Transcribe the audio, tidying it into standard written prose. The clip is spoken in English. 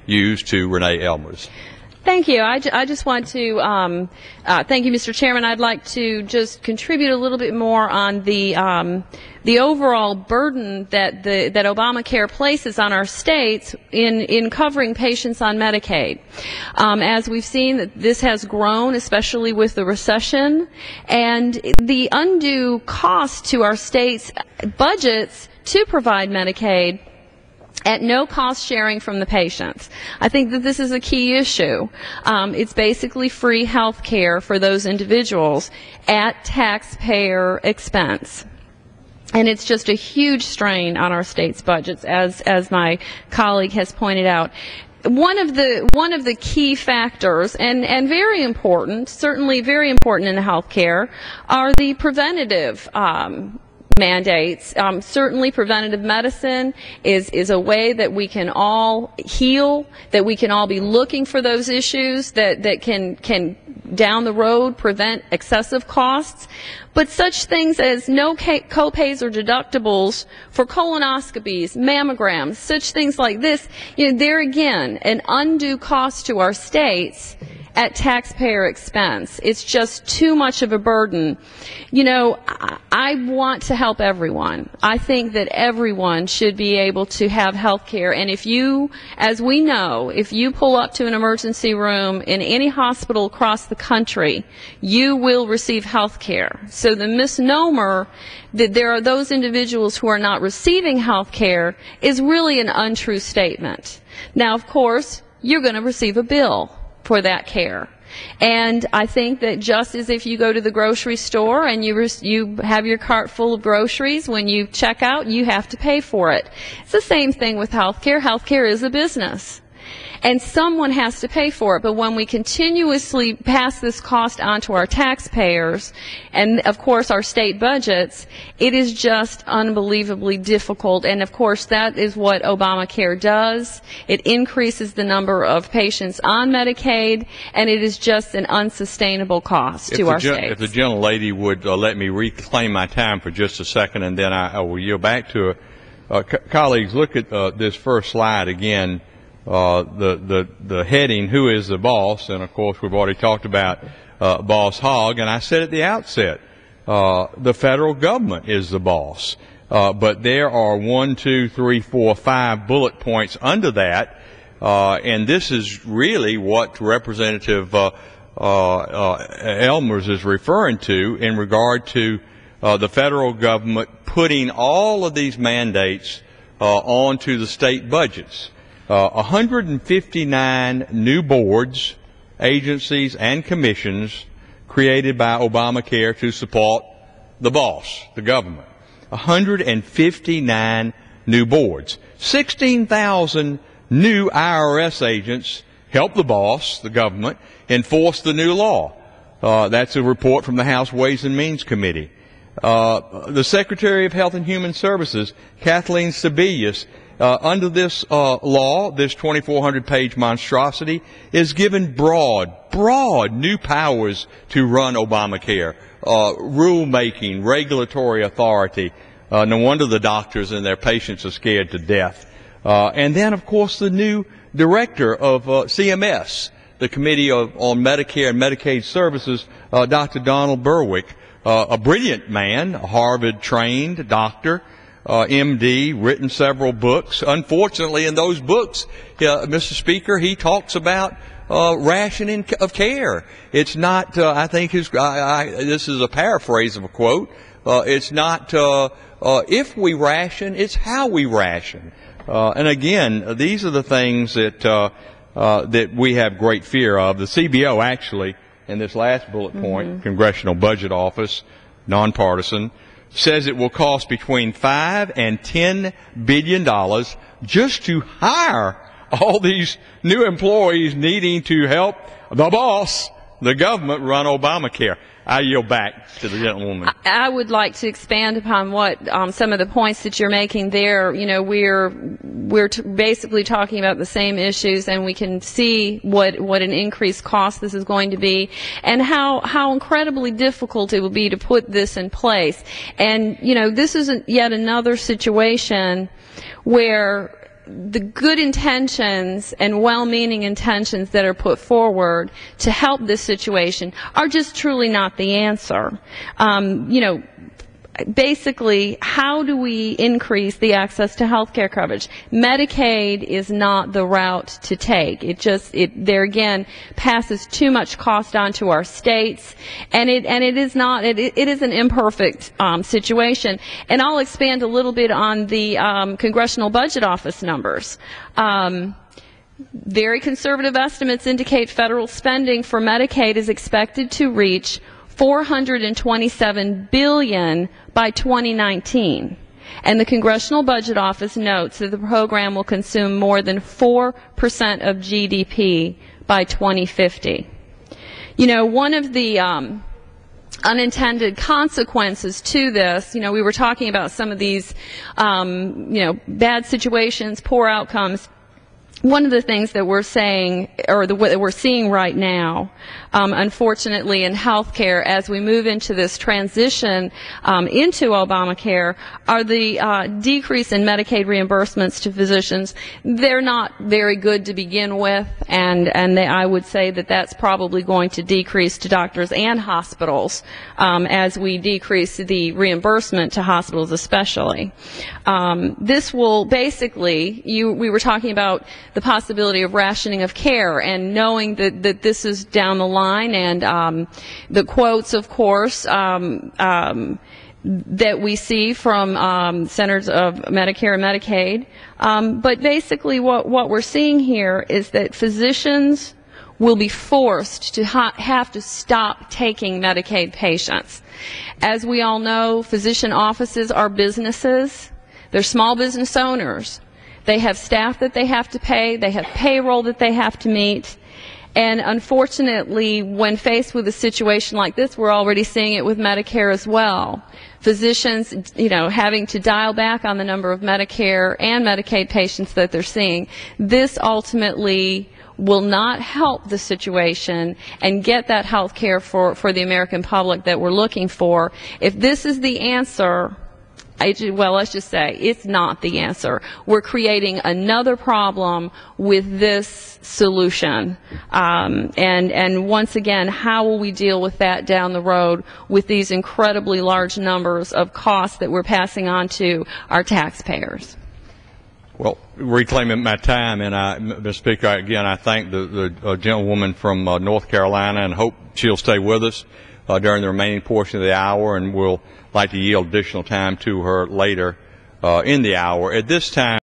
used to Renee Elmers. Thank you. I just want to thank you, Mr. Chairman. I'd like to just contribute a little bit more on the overall burden that that Obamacare places on our states in covering patients on Medicaid. As we've seen, that this has grown, especially with the recession, and the undue cost to our states' budgets to provide Medicaid at no cost sharing from the patients. I think that this is a key issue. It's basically free health care for those individuals at taxpayer expense. And it's just a huge strain on our state's budgets, as my colleague has pointed out. One of the key factors, and very important, certainly very important in health care, are the preventative mandates. Certainly preventative medicine is a way that we can all heal, that we can all be looking for those issues that can down the road prevent excessive costs. But such things as no co-pays or deductibles for colonoscopies, mammograms, such things like this, there again, an undue cost to our states at taxpayer expense. It's just too much of a burden. I want to help everyone. I think that everyone should be able to have health care. And if you, as we know, if you pull up to an emergency room in any hospital across the country, you will receive health care. So the misnomer that there are those individuals who are not receiving health care is really an untrue statement. Now, of course, you're going to receive a bill for that care. And I think that just as if you go to the grocery store and you have your cart full of groceries, when you check out, you have to pay for it. It's the same thing with health care. Health care is a business, and someone has to pay for it. But when we continuously pass this cost on to our taxpayers and, of course, our state budgets, it is just unbelievably difficult. And, of course, that is what Obamacare does. It increases the number of patients on Medicaid, and it is just an unsustainable cost to our states. If the gentlelady would let me reclaim my time for just a second, and then I will yield back to her. Colleagues, look at this first slide again. The heading, who is the boss? And of course we've already talked about Boss Hogg, and I said at the outset, the federal government is the boss. But there are 1, 2, 3, 4, 5 bullet points under that, and this is really what Representative Elmers is referring to in regard to the federal government putting all of these mandates onto the state budgets. 159 new boards, agencies, and commissions created by Obamacare to support the boss, the government. 159 new boards. 16,000 new IRS agents help the boss, the government, enforce the new law. That's a report from the House Ways and Means Committee. The Secretary of Health and Human Services, Kathleen Sebelius, under this law, this 2,400-page monstrosity, is given broad new powers to run Obamacare, rulemaking, regulatory authority. No wonder the doctors and their patients are scared to death. And then, of course, the new director of CMS, the Committee on Medicare and Medicaid Services, Dr. Donald Berwick, a brilliant man, a Harvard-trained doctor, MD, written several books. Unfortunately, in those books, Mr. Speaker, he talks about rationing of care. It's not, I think this is a paraphrase of a quote, it's not if we ration, it's how we ration. And again, these are the things that we have great fear of. The CBO actually, in this last bullet point, Congressional Budget Office, nonpartisan, says it will cost between $5 and $10 billion just to hire all these new employees needing to help the boss, the government, run Obamacare. I yield back to the gentlewoman. I would like to expand upon what some of the points that you're making there. We're basically talking about the same issues, and we can see what an increased cost this is going to be, and how incredibly difficult it will be to put this in place. And this is yet another situation where the good intentions and well-meaning intentions that are put forward to help this situation are just truly not the answer. Basically, how do we increase the access to health care coverage? Medicaid is not the route to take. There again passes too much cost on to our states, and it is an imperfect situation. And I'll expand a little bit on the Congressional Budget Office numbers. Very conservative estimates indicate federal spending for Medicaid is expected to reach $427 billion by 2019. And the Congressional Budget Office notes that the program will consume more than 4% of GDP by 2050. One of the unintended consequences to this, we were talking about some of these, bad situations, poor outcomes. One of the things that we're saying, or that we're seeing right now, unfortunately, in healthcare, as we move into this transition into Obamacare, are the decrease in Medicaid reimbursements to physicians. They're not very good to begin with, and I would say that that's probably going to decrease to doctors and hospitals as we decrease the reimbursement to hospitals, especially. This will basically, we were talking about the possibility of rationing of care, and knowing that this is down the line, and the quotes, of course, that we see from Centers of Medicare and Medicaid. But basically what we're seeing here is that physicians will be forced to have to stop taking Medicaid patients. As we all know, physician offices are businesses. They're small business owners. They have staff that they have to pay. They have payroll that they have to meet. And unfortunately, when faced with a situation like this, we're already seeing it with Medicare as well. Physicians, having to dial back on the number of Medicare and Medicaid patients that they're seeing. This ultimately will not help the situation and get that health care for the American public that we're looking for. If this is the answer, let's just say it's not the answer. We're creating another problem with this solution. And once again, how will we deal with that down the road with these incredibly large numbers of costs that we're passing on to our taxpayers? Well, reclaiming my time, and Mr. Speaker, again, I thank the gentlewoman from North Carolina, and hope she'll stay with us during the remaining portion of the hour, and we'll like to yield additional time to her later in the hour. At this time,